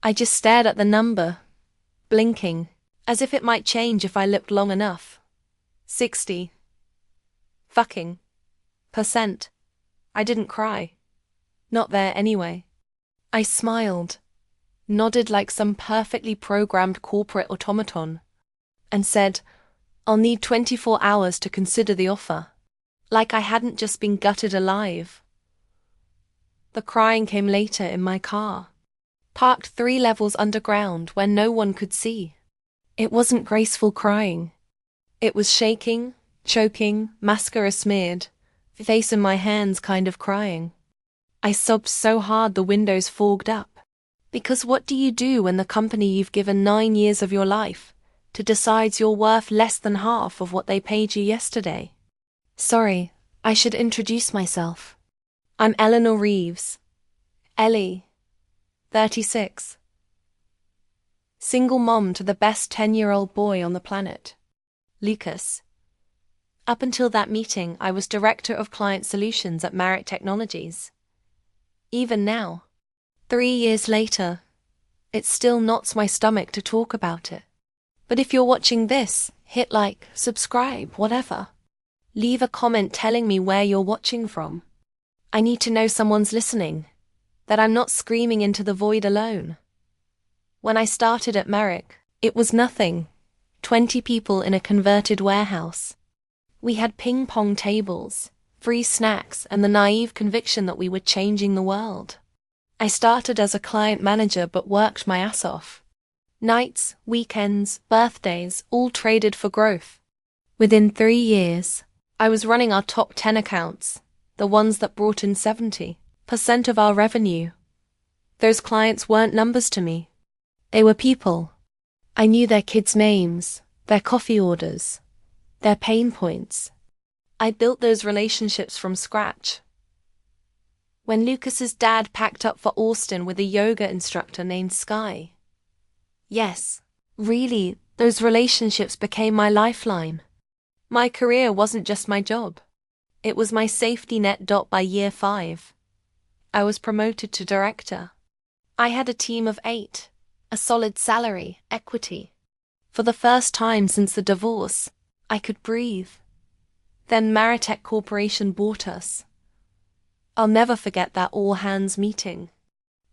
I just stared at the number, blinking, as if it might change if I looked long enough. 60. Fucking. %. I didn't cry. Not there anyway. I smiled, nodded like some perfectly programmed corporate automaton, and said, "I'll need 24 hours to consider the offer." Like I hadn't just been gutted alive. The crying came later in my car, parked 3 levels underground where no one could see. It wasn't graceful crying. It was shaking, choking, mascara smeared, face in my hands kind of crying. I sobbed so hard the windows fogged up. Because what do you do when the company you've given 9 years of your life to decides you're worth less than half of what they paid you yesterday? Sorry, I should introduce myself. I'm Eleanor Reeves. Ellie. 36. Single mom to the best 10-year-old boy on the planet. Lucas. Up until that meeting, I was Director of Client Solutions at Marriott Technologies. Even now, 3 years later, it still knots my stomach to talk about it. But if you're watching this, hit like, subscribe, whatever. Leave a comment telling me where you're watching from. I need to know someone's listening, that I'm not screaming into the void alone. When I started at Marriott, it was nothing. 20 people in a converted warehouse. We had ping-pong tables, free snacks, and the naive conviction that we were changing the world. I started as a client manager but worked my ass off. Nights, weekends, birthdays, all traded for growth. Within 3 years, I was running our top 10 accounts, the ones that brought in 70% of our revenue. Those clients weren't numbers to me. They were people. I knew their kids' names, their coffee orders, their pain points. I built those relationships from scratch. When Lucas's dad packed up for Austin with a yoga instructor named Sky. Yes, really, those relationships became my lifeline. My career wasn't just my job. It was my safety net. By year 5, I was promoted to director. I had a team of 8, a solid salary, equity. For the first time since the divorce, I could breathe. Then Maritech Corporation bought us. I'll never forget that all-hands meeting.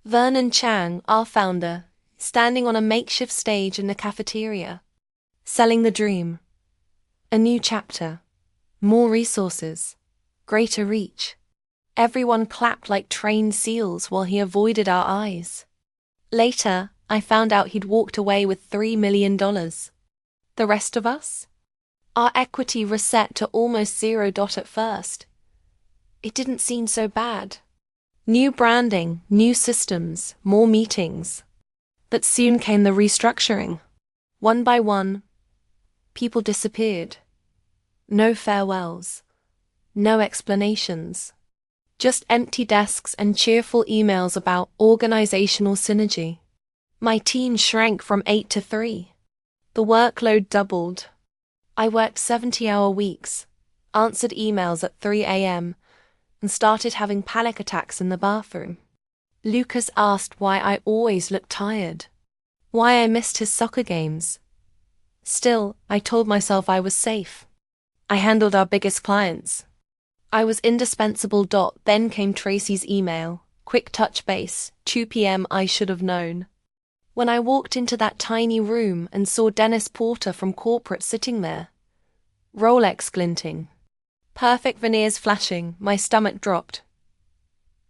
Vernon Chang, our founder, standing on a makeshift stage in the cafeteria, selling the dream. A new chapter, more resources, greater reach. Everyone clapped like trained seals while he avoided our eyes. Later, I found out he'd walked away with $3 million. The rest of us? Our equity reset to almost zero. At first, it didn't seem so bad. New branding, new systems, more meetings. But soon came the restructuring. One by one, people disappeared. No farewells. No explanations. Just empty desks and cheerful emails about organizational synergy. My team shrank from 8 to 3. The workload doubled. I worked 70-hour weeks, answered emails at 3 a.m., and started having panic attacks in the bathroom. Lucas asked why I always looked tired, why I missed his soccer games. Still, I told myself I was safe. I handled our biggest clients. I was indispensable. Then came Tracy's email, quick touch base, 2 p.m. I should have known. When I walked into that tiny room and saw Dennis Porter from corporate sitting there, Rolex glinting, perfect veneers flashing, my stomach dropped.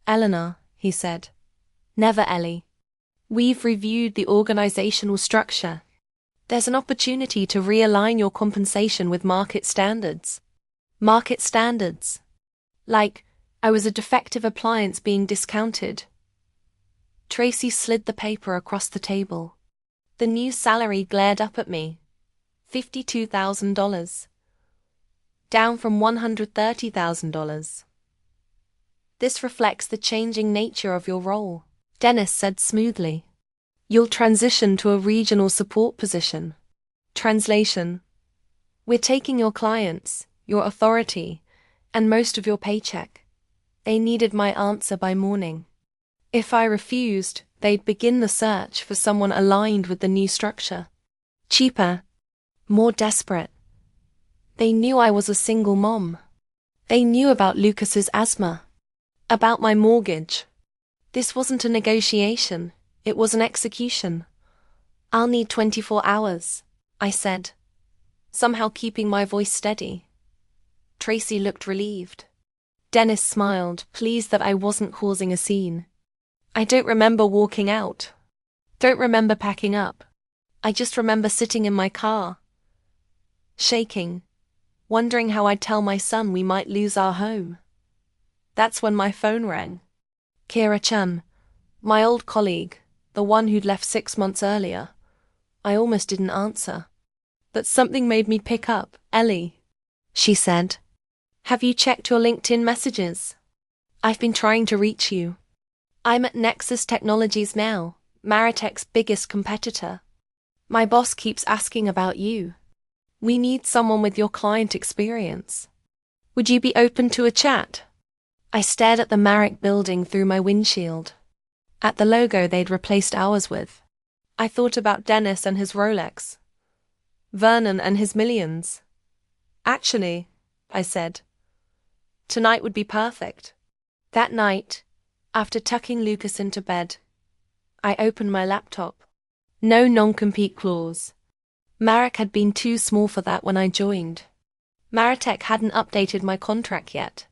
"Eleanor," he said. "Never, Ellie. We've reviewed the organizational structure. There's an opportunity to realign your compensation with market standards." Market standards. Like, I was a defective appliance being discounted. Tracy slid the paper across the table. The new salary glared up at me. $52,000. Down from $130,000. "This reflects the changing nature of your role," Dennis said smoothly. "You'll transition to a regional support position." Translation: "We're taking your clients, your authority, and most of your paycheck." They needed my answer by morning. If I refused, they'd begin the search for someone aligned with the new structure. Cheaper, more desperate. They knew I was a single mom. They knew about Lucas's asthma, about my mortgage. This wasn't a negotiation, it was an execution. I'll need 24 hours, I said, somehow keeping my voice steady. Tracy looked relieved. Dennis smiled, pleased that I wasn't causing a scene. I don't remember walking out. Don't remember packing up. I just remember sitting in my car, shaking, wondering how I'd tell my son we might lose our home. That's when my phone rang. Kira Chun, my old colleague, the one who'd left 6 months earlier. I almost didn't answer. But something made me pick up. Ellie, she said. Have you checked your LinkedIn messages? I've been trying to reach you. I'm at Nexus Technologies now, Maritech's biggest competitor. My boss keeps asking about you. We need someone with your client experience. Would you be open to a chat? I stared at the Marek building through my windshield. At the logo they'd replaced ours with. I thought about Dennis and his Rolex. Vernon and his millions. Actually, I said, tonight would be perfect. That night, after tucking Lucas into bed, I opened my laptop. No non-compete clause. Marek had been too small for that when I joined. Maritech hadn't updated my contract yet.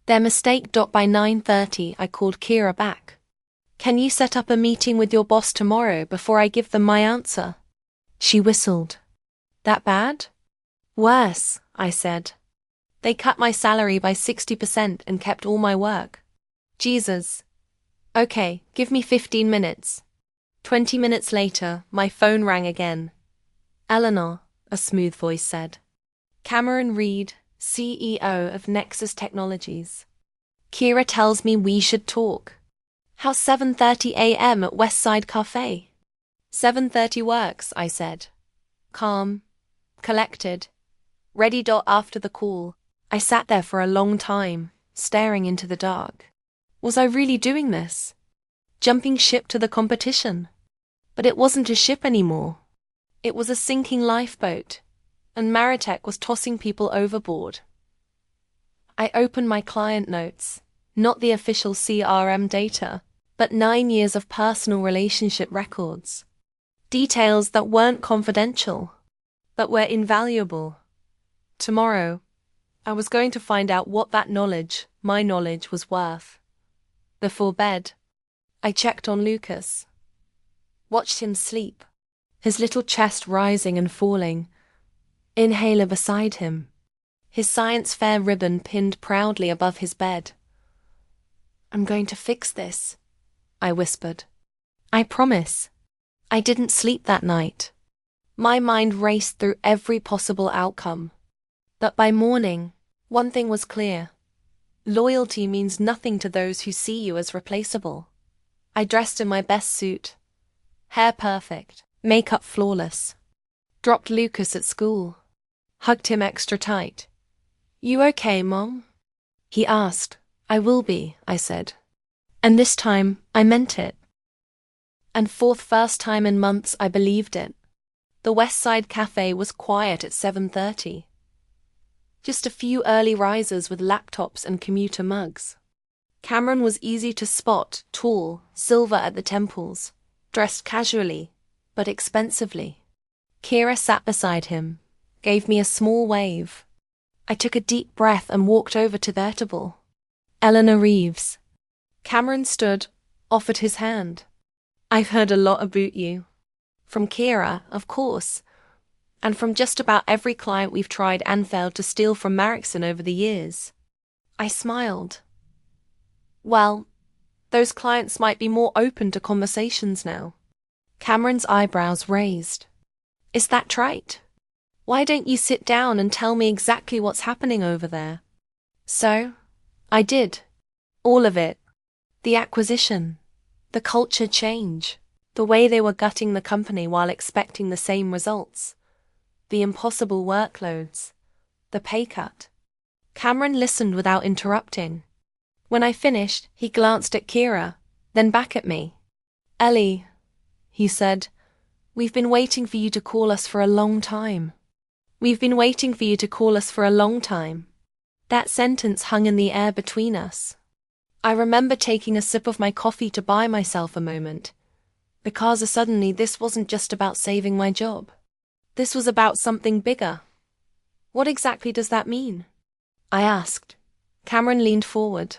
Their mistake. By 9:30, I called Kira back. Can you set up a meeting with your boss tomorrow before I give them my answer? She whistled. That bad? Worse, I said. They cut my salary by 60% and kept all my work. Jesus. Okay, give me 15 minutes. 20 minutes later, my phone rang again. Eleanor, a smooth voice said. Cameron Reed, CEO of Nexus Technologies. Kira tells me we should talk. How's 7:30 a.m. at Westside Cafe? 7:30 works, I said. Calm, collected, ready. After the call, I sat there for a long time, staring into the dark. Was I really doing this? Jumping ship to the competition? But it wasn't a ship anymore. It was a sinking lifeboat, and Maritech was tossing people overboard. I opened my client notes, not the official CRM data, but 9 years of personal relationship records. Details that weren't confidential, but were invaluable. Tomorrow, I was going to find out what that knowledge, my knowledge, was worth. Before bed, I checked on Lucas. Watched him sleep, his little chest rising and falling. Inhaler beside him, his science fair ribbon pinned proudly above his bed. I'm going to fix this, I whispered. I promise. I didn't sleep that night. My mind raced through every possible outcome. But by morning, one thing was clear. Loyalty means nothing to those who see you as replaceable. I dressed in my best suit. Hair perfect, makeup flawless. Dropped Lucas at school. Hugged him extra tight. You okay, Mom? He asked. I will be, I said. And this time, I meant it. And for the first time in months, I believed it. The Westside Cafe was quiet at 7:30. Just a few early risers with laptops and commuter mugs. Cameron was easy to spot, tall, silver at the temples, dressed casually, but expensively. Kira sat beside him, gave me a small wave. I took a deep breath and walked over to their table. Eleanor Reeves. Cameron stood, offered his hand. I've heard a lot about you. From Kira, of course, and from just about every client we've tried and failed to steal from Marrickson over the years. I smiled. Well, those clients might be more open to conversations now. Cameron's eyebrows raised. Is that right? Why don't you sit down and tell me exactly what's happening over there? So, I did. All of it. The acquisition. The culture change. The way they were gutting the company while expecting the same results. The impossible workloads. The pay cut. Cameron listened without interrupting. When I finished, he glanced at Kira, then back at me. Ellie, he said, we've been waiting for you to call us for a long time. We've been waiting for you to call us for a long time. That sentence hung in the air between us. I remember taking a sip of my coffee to buy myself a moment, because suddenly this wasn't just about saving my job. This was about something bigger. What exactly does that mean? I asked. Cameron leaned forward.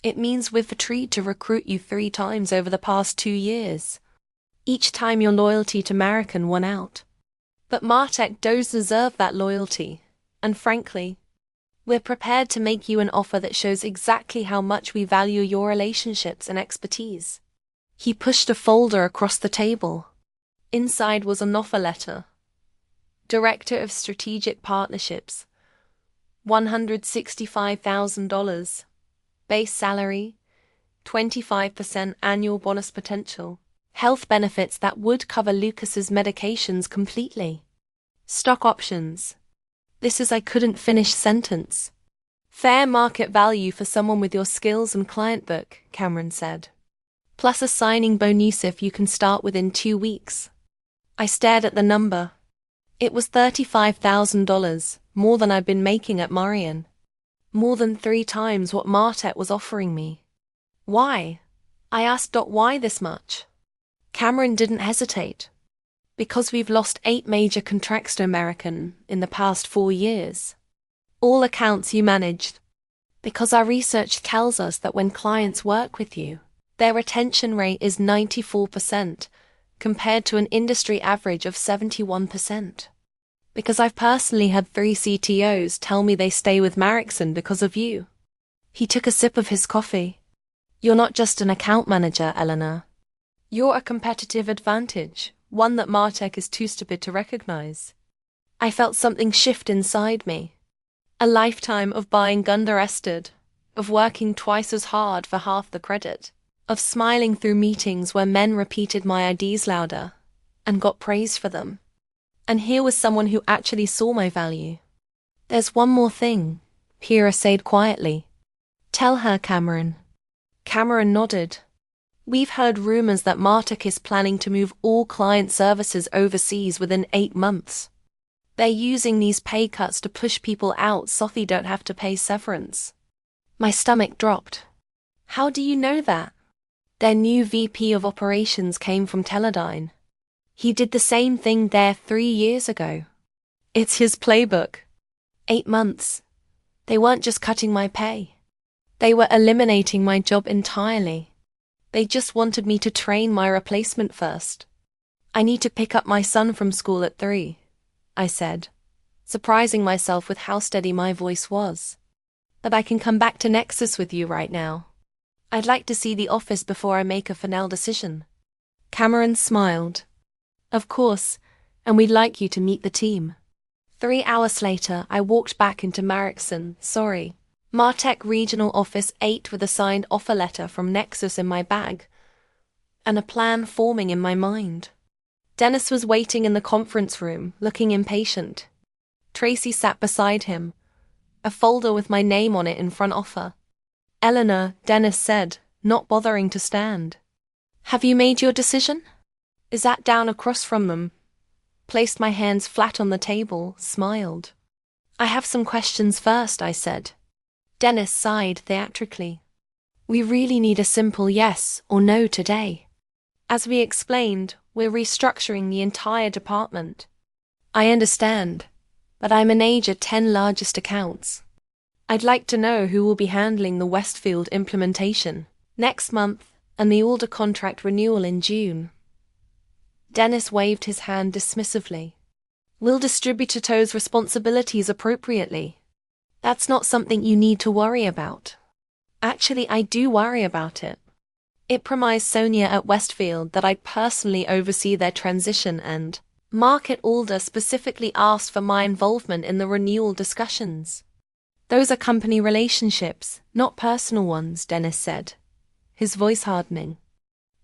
It means we've tried to recruit you 3 times over the past 2 years. Each time your loyalty to American won out. But Martech does deserve that loyalty, and frankly, we're prepared to make you an offer that shows exactly how much we value your relationships and expertise. He pushed a folder across the table. Inside was an offer letter. Director of Strategic Partnerships. $165,000. Base salary. 25% annual bonus potential. Health benefits that would cover Lucas's medications completely. Stock options. This is I couldn't finish sentence. Fair market value for someone with your skills and client book, Cameron said. Plus a signing bonus if you can start within 2 weeks. I stared at the number. It was $35,000, more than I'd been making at Marion. More than 3 times what Martech was offering me. Why? I asked. Why this much? Cameron didn't hesitate. Because we've lost 8 major contracts to American in the past 4 years. All accounts you managed. Because our research tells us that when clients work with you, their retention rate is 94%, compared to an industry average of 71%. Because I've personally had 3 CTOs tell me they stay with Marrickson because of you. He took a sip of his coffee. You're not just an account manager, Eleanor. You're a competitive advantage, one that Martech is too stupid to recognize. I felt something shift inside me. A lifetime of buying underestimated, of working twice as hard for half the credit, of smiling through meetings where men repeated my IDs louder and got praised for them. And here was someone who actually saw my value. There's one more thing, Pyrrha said quietly. Tell her, Cameron. Cameron nodded. We've heard rumors that Martech is planning to move all client services overseas within 8 months. They're using these pay cuts to push people out so they don't have to pay severance. My stomach dropped. How do you know that? Their new VP of operations came from Teledyne. He did the same thing there 3 years ago. It's his playbook. 8 months. They weren't just cutting my pay. They were eliminating my job entirely. They just wanted me to train my replacement first. I need to pick up my son from school at 3, I said, surprising myself with how steady my voice was. But I can come back to Nexus with you right now. I'd like to see the office before I make a final decision. Cameron smiled. Of course, and we'd like you to meet the team. 3 hours later, I walked back into Marrickson, Martech Regional Office 8 with a signed offer letter from Nexus in my bag, and a plan forming in my mind. Dennis was waiting in the conference room, looking impatient. Tracy sat beside him, a folder with my name on it in front of her. Eleanor, Dennis said, not bothering to stand. Have you made your decision? I sat down across from them, placed my hands flat on the table, smiled. I have some questions first, I said. Dennis sighed theatrically. We really need a simple yes or no today. As we explained, we're restructuring the entire department. I understand, but I manage 10 largest accounts. I'd like to know who will be handling the Westfield implementation next month and the older contract renewal in June. Dennis waved his hand dismissively. We'll distribute those responsibilities appropriately. That's not something you need to worry about. Actually, I do worry about it. It promised Sonia at Westfield that I'd personally oversee their transition and Market Alder specifically asked for my involvement in the renewal discussions. Those are company relationships, not personal ones, Dennis said, his voice hardening.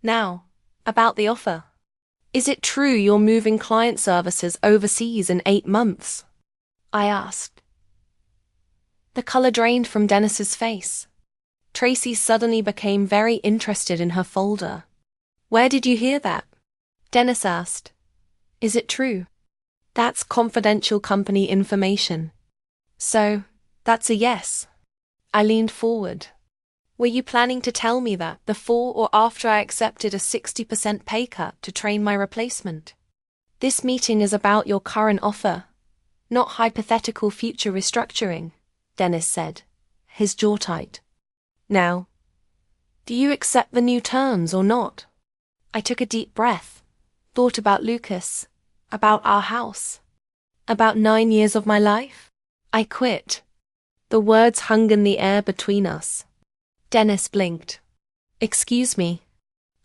Now, about the offer. Is it true you're moving client services overseas in 8 months? I asked. The color drained from Dennis's face. Tracy suddenly became very interested in her folder. Where did you hear that? Dennis asked. Is it true? That's confidential company information. So, that's a yes. I leaned forward. Were you planning to tell me that before or after I accepted a 60% pay cut to train my replacement? This meeting is about your current offer, not hypothetical future restructuring, Dennis said, his jaw tight. Now, do you accept the new terms or not? I took a deep breath, thought about Lucas, about our house, about 9 years of my life. I quit. The words hung in the air between us. Dennis blinked. Excuse me.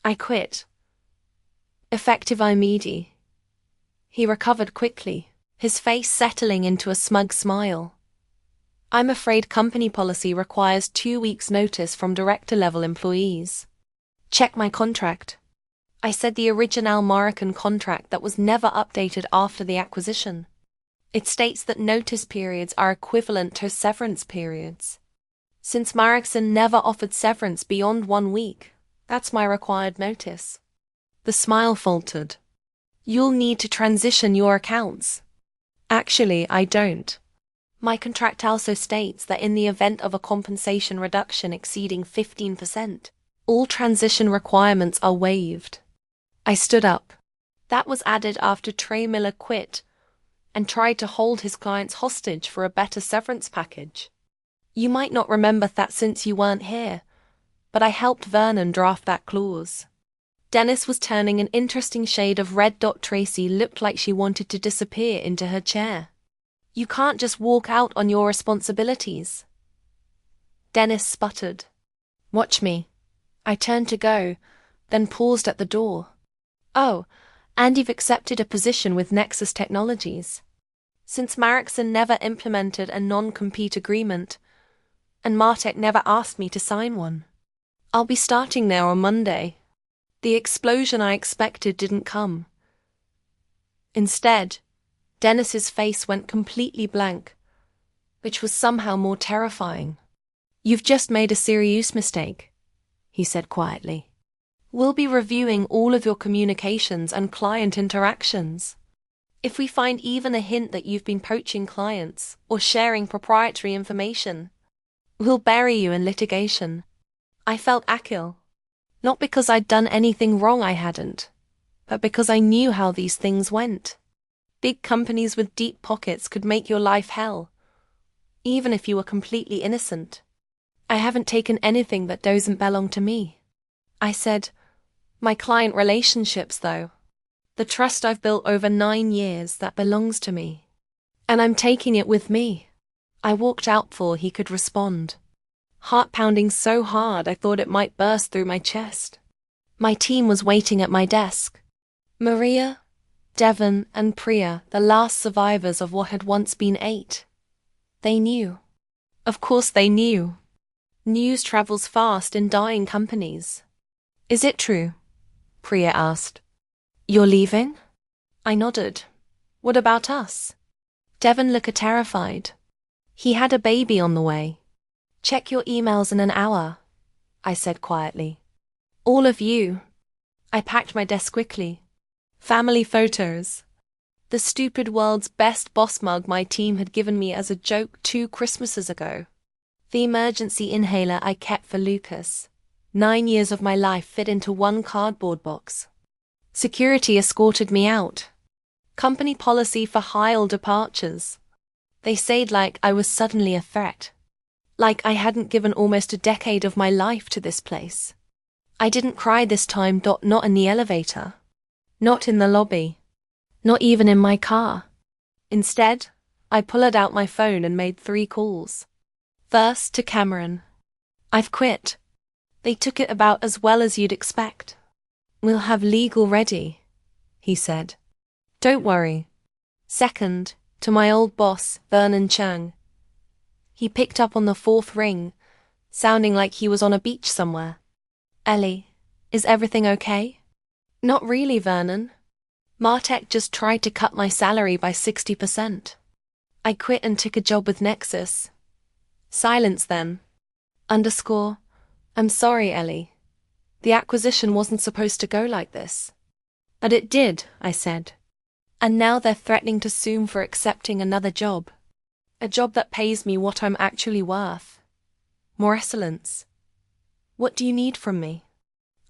I quit. Effective immediately. He recovered quickly, his face settling into a smug smile. I'm afraid company policy requires 2 weeks' notice from director-level employees. Check my contract. I said the original Moroccan contract that was never updated after the acquisition. It states that notice periods are equivalent to severance periods. Since Marexon never offered severance beyond 1 week, that's my required notice. The smile faltered. You'll need to transition your accounts. Actually, I don't. My contract also states that in the event of a compensation reduction exceeding 15%, all transition requirements are waived. I stood up. That was added after Trey Miller quit and tried to hold his clients hostage for a better severance package. You might not remember that since you weren't here, but I helped Vernon draft that clause. Dennis was turning an interesting shade of red. Tracy looked like she wanted to disappear into her chair. You can't just walk out on your responsibilities. Dennis sputtered. Watch me. I turned to go, then paused at the door. Oh, and you've accepted a position with Nexus Technologies. Since Marexon never implemented a non-compete agreement, and Martek never asked me to sign one. I'll be starting there on Monday. The explosion I expected didn't come. Instead, Dennis's face went completely blank, which was somehow more terrifying. You've just made a serious mistake, he said quietly. We'll be reviewing all of your communications and client interactions. If we find even a hint that you've been poaching clients or sharing proprietary information, we'll bury you in litigation. I felt Akil. Not because I'd done anything wrong, I hadn't, but because I knew how these things went. Big companies with deep pockets could make your life hell, even if you were completely innocent. I haven't taken anything that doesn't belong to me. I said, my client relationships, though. The trust I've built over 9 years that belongs to me. And I'm taking it with me. I walked out before he could respond. Heart pounding so hard I thought it might burst through my chest. My team was waiting at my desk. Maria, Devon, and Priya, the last survivors of what had once been 8. They knew. Of course they knew. News travels fast in dying companies. Is it true? Priya asked. You're leaving? I nodded. What about us? Devon looked terrified. He had a baby on the way. Check your emails in an hour, I said quietly. All of you. I packed my desk quickly. Family photos. The stupid world's best boss mug my team had given me as a joke 2 Christmases ago. The emergency inhaler I kept for Lucas. 9 years of my life fit into 1 cardboard box. Security escorted me out. Company policy for high departures. They said like I was suddenly a threat. Like I hadn't given almost a decade of my life to this place. I didn't cry this time. Not in the elevator. Not in the lobby. Not even in my car. Instead, I pulled out my phone and made 3 calls. First to Cameron. I've quit. They took it about as well as you'd expect. We'll have legal ready, he said. Don't worry. Second, to my old boss, Vernon Chang. He picked up on the 4th ring, sounding like he was on a beach somewhere. Ellie, is everything okay? Not really, Vernon. Martek just tried to cut my salary by 60%. I quit and took a job with. Silence then. _ I'm sorry, Ellie. The acquisition wasn't supposed to go like this. But it did, I said. And now they're threatening to sue for accepting another job. A job that pays me what I'm actually worth. More excellence. What do you need from me?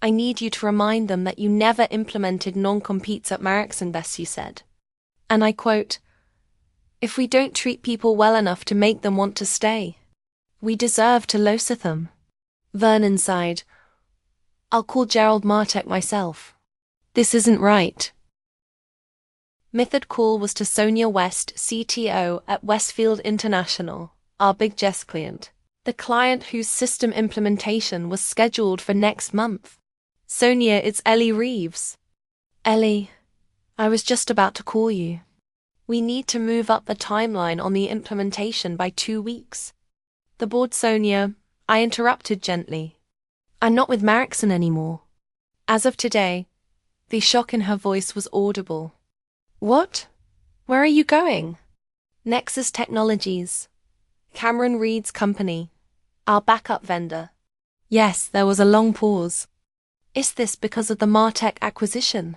I need you to remind them that you never implemented non-competes at RevengeStories, you said. And I quote, "If we don't treat people well enough to make them want to stay, we deserve to lose them." Vernon sighed. "I'll call Gerald Martek myself. This isn't right." Method call was to Sonia West, CTO at Westfield International, our big Jess client, the client whose system implementation was scheduled for next month. "Sonia, it's Ellie Reeves." "Ellie, I was just about to call you. We need to move up the timeline on the implementation by 2 weeks. The board, Sonia," I interrupted gently. "I'm not with Marrickson anymore." As of today, the shock in her voice was audible. "What? Where are you going?" "Nexus Technologies. Cameron Reed's company. Our backup vendor." Yes, there was a long pause. Is this because of the Martek acquisition?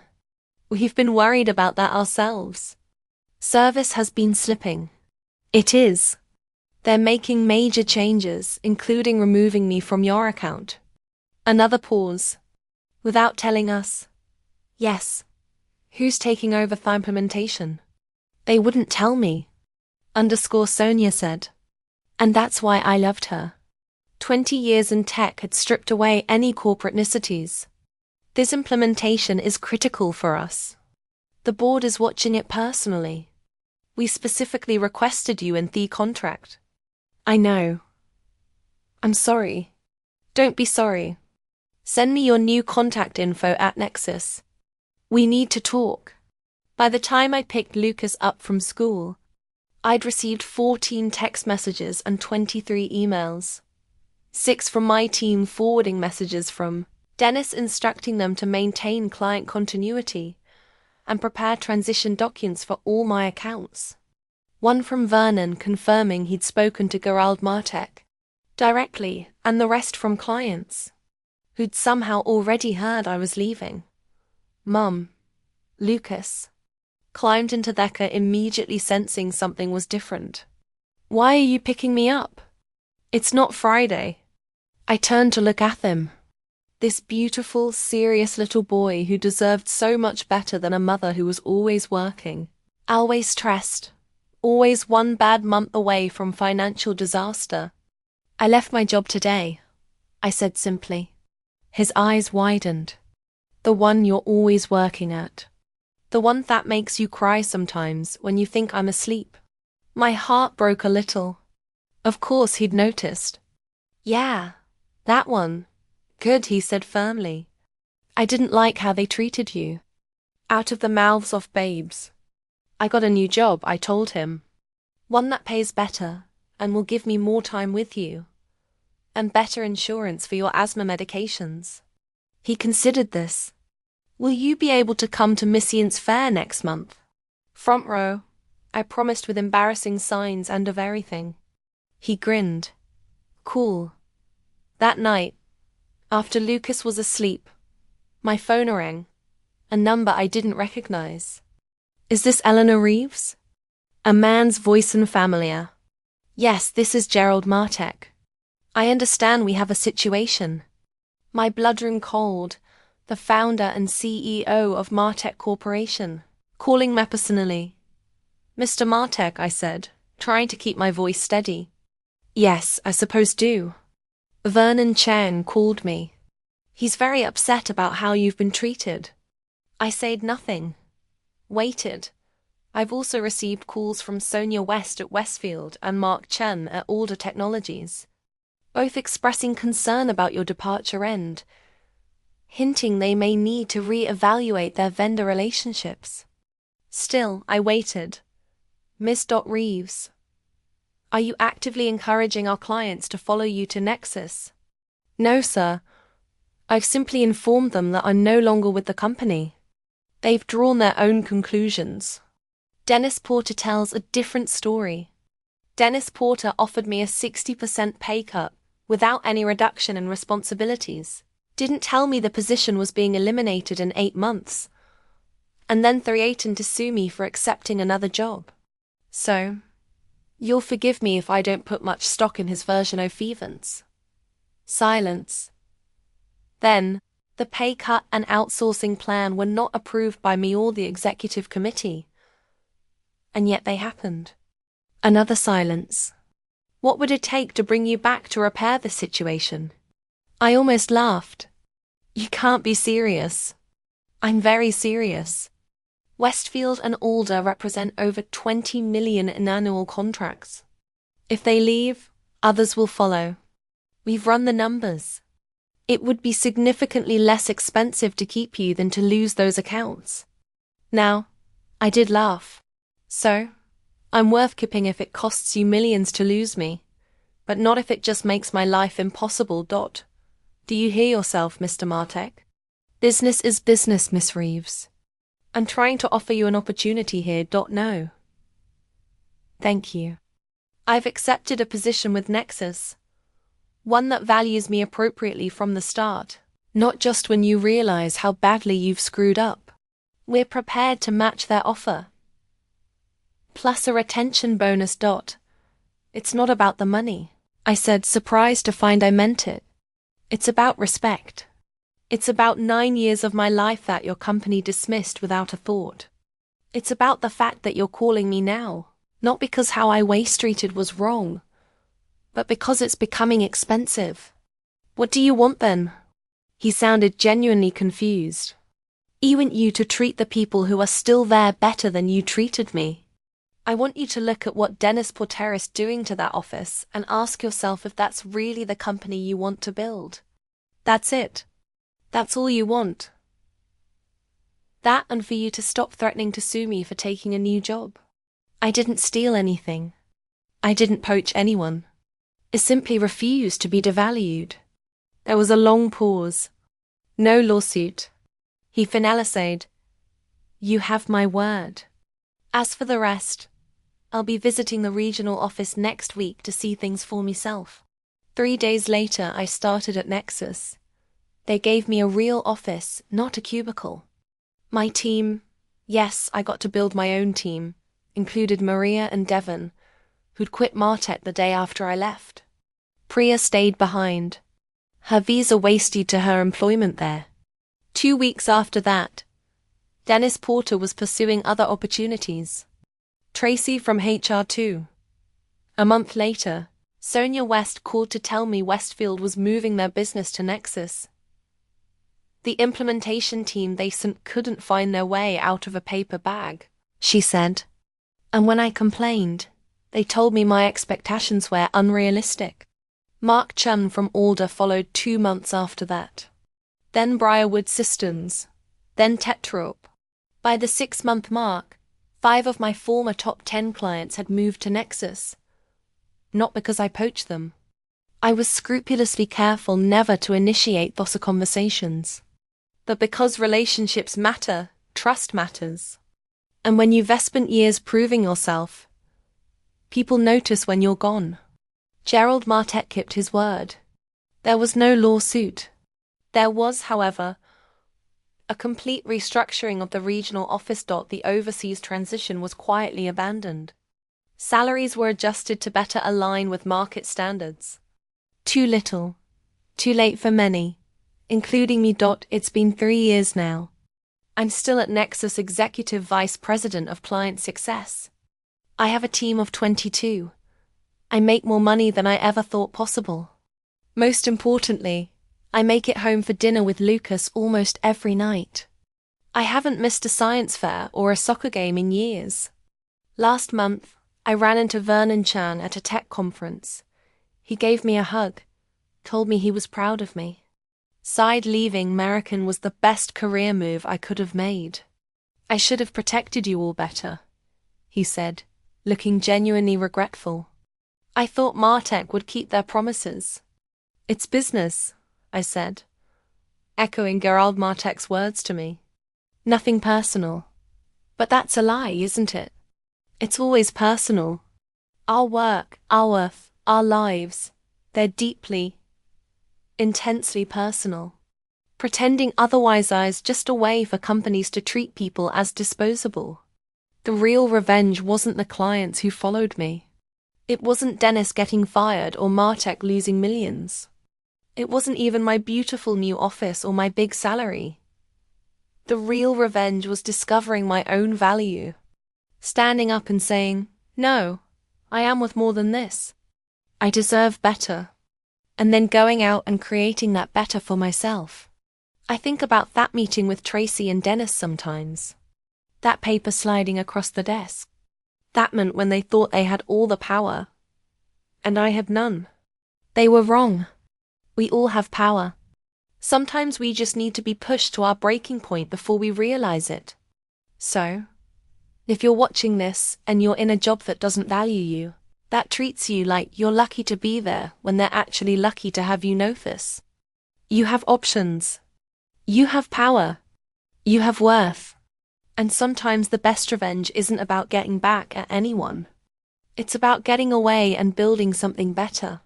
We've been worried about that ourselves. Service has been slipping. It is. They're making major changes, including removing me from your account. Another pause. Without telling us. Yes. Who's taking over the implementation? They wouldn't tell me. Sonia said. And that's why I loved her. 20 years in tech had stripped away any corporate niceties. This implementation is critical for us. The board is watching it personally. We specifically requested you in the contract. I know. I'm sorry. Don't be sorry. Send me your new contact info at Nexus. We need to talk. By the time I picked Lucas up from school, I'd received 14 text messages and 23 emails. 6 from my team forwarding messages from Dennis instructing them to maintain client continuity and prepare transition documents for all my accounts. 1 from Vernon confirming he'd spoken to Gerald Martek directly, and the rest from clients who'd somehow already heard I was leaving. Mum, Lucas, climbed into the car immediately sensing something was different. "Why are you picking me up? It's not Friday." I turned to look at him. This beautiful, serious little boy who deserved so much better than a mother who was always working, always stressed, always one bad month away from financial disaster. "I left my job today," I said simply. His eyes widened. "The one you're always working at. The one that makes you cry sometimes when you think I'm asleep." My heart broke a little. Of course he'd noticed. "Yeah, that one. Good," he said firmly. "I didn't like how they treated you. Out of the mouths of babes. I got a new job," I told him. "One that pays better and will give me more time with you. And better insurance for your asthma medications." He considered this. "Will you be able to come to Missian's fair next month?" "Front row," I promised with embarrassing signs and of everything. He grinned. "Cool." That night, after Lucas was asleep, my phone rang. A number I didn't recognize. "Is this Eleanor Reeves?" A man's voice and familiar. "Yes, this is Gerald Martek. I understand we have a situation." My blood ran cold, the founder and CEO of Martek Corporation, calling me personally. "Mr. Martek," I said, trying to keep my voice steady. "Yes, I suppose do." "Vernon Chang called me. He's very upset about how you've been treated." I said nothing. Waited. I've also received calls from Sonia West at Westfield and Mark Chen at Alder Technologies, both expressing concern about your departure and hinting they may need to re-evaluate their vendor relationships. Still, I waited. "Ms. Reeves, are you actively encouraging our clients to follow you to Nexus?" "No, sir. I've simply informed them that I'm no longer with the company. They've drawn their own conclusions." Dennis Porter tells a different story. Dennis Porter offered me a 60% pay cut without any reduction in responsibilities. Didn't tell me the position was being eliminated in 8 months, and then threatened to sue me for accepting another job. So, you'll forgive me if I don't put much stock in his version of events. Silence. Then, the pay cut and outsourcing plan were not approved by me or the executive committee. And yet they happened. Another silence. What would it take to bring you back to repair the situation? I almost laughed. You can't be serious. I'm very serious. Westfield and Alder represent over 20 million in annual contracts. If they leave, others will follow. We've run the numbers. It would be significantly less expensive to keep you than to lose those accounts. Now, I did laugh. So, I'm worth keeping if it costs you millions to lose me, but not if it just makes my life impossible. Do you hear yourself, Mr. Martek? Business is business, Miss Reeves. I'm trying to offer you an opportunity here. No. Thank you. I've accepted a position with Nexus. One that values me appropriately from the start, not just when you realize how badly you've screwed up. We're prepared to match their offer. Plus a retention bonus. It's not about the money, I said, surprised to find I meant it. It's about respect. It's about 9 years of my life that your company dismissed without a thought. It's about the fact that you're calling me now, not because how I waste-treated was wrong, but because it's becoming expensive. What do you want then? He sounded genuinely confused. I want you to treat the people who are still there better than you treated me. I want you to look at what Dennis Porter is doing to that office and ask yourself if that's really the company you want to build. That's it. That's all you want. That, and for you to stop threatening to sue me for taking a new job. I didn't steal anything. I didn't poach anyone. I simply refused to be devalued. There was a long pause. No lawsuit. He finalized. You have my word. As for the rest, I'll be visiting the regional office next week to see things for myself. 3 days later, I started at Nexus. They gave me a real office, not a cubicle. My team, yes, I got to build my own team, included Maria and Devon, who'd quit Martet the day after I left. Priya stayed behind. Her visa wasted to her employment there. 2 weeks after that, Dennis Porter was pursuing other opportunities. Tracy from HR too. A month later, Sonia West called to tell me Westfield was moving their business to Nexus. The implementation team they sent couldn't find their way out of a paper bag, she said. And when I complained, they told me my expectations were unrealistic. Mark Chun from Alder followed 2 months after that. Then Briarwood Systems. Then Tetrop. By the 6-month mark, 5 of my former top 10 clients had moved to Nexus. Not because I poached them. I was scrupulously careful never to initiate those conversations. But because relationships matter, trust matters. And when you've spent years proving yourself, people notice when you're gone. Gerald Martet kept his word. There was no lawsuit. There was, however, a complete restructuring of the regional office. The overseas transition was quietly abandoned. Salaries were adjusted to better align with market standards. Too little, too late for many, including me. It's been 3 years now. I'm still at Nexus Executive Vice President of Client Success. I have a team of 22. I make more money than I ever thought possible. Most importantly, I make it home for dinner with Lucas almost every night. I haven't missed a science fair or a soccer game in years. Last month, I ran into Vernon Chan at a tech conference. He gave me a hug, told me he was proud of me. Sighed leaving American was the best career move I could have made. I should have protected you all better, he said, looking genuinely regretful. I thought Martek would keep their promises. It's business, I said, echoing Gerald Martek's words to me. Nothing personal. But that's a lie, isn't it? It's always personal. Our work, our worth, our lives, they're deeply, intensely personal. Pretending otherwise is just a way for companies to treat people as disposable. The real revenge wasn't the clients who followed me. It wasn't Dennis getting fired or Martek losing millions. It wasn't even my beautiful new office or my big salary. The real revenge was discovering my own value. Standing up and saying, "No, I am worth more than this. I deserve better." And then going out and creating that better for myself. I think about that meeting with Tracy and Dennis sometimes. That paper sliding across the desk. That moment when they thought they had all the power. And I had none. They were wrong. We all have power. Sometimes we just need to be pushed to our breaking point before we realize it. So, if you're watching this and you're in a job that doesn't value you, that treats you like you're lucky to be there when they're actually lucky to have you notice. You have options. You have power. You have worth. And sometimes the best revenge isn't about getting back at anyone. It's about getting away and building something better.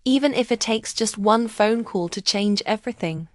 Even if it takes just one phone call to change everything.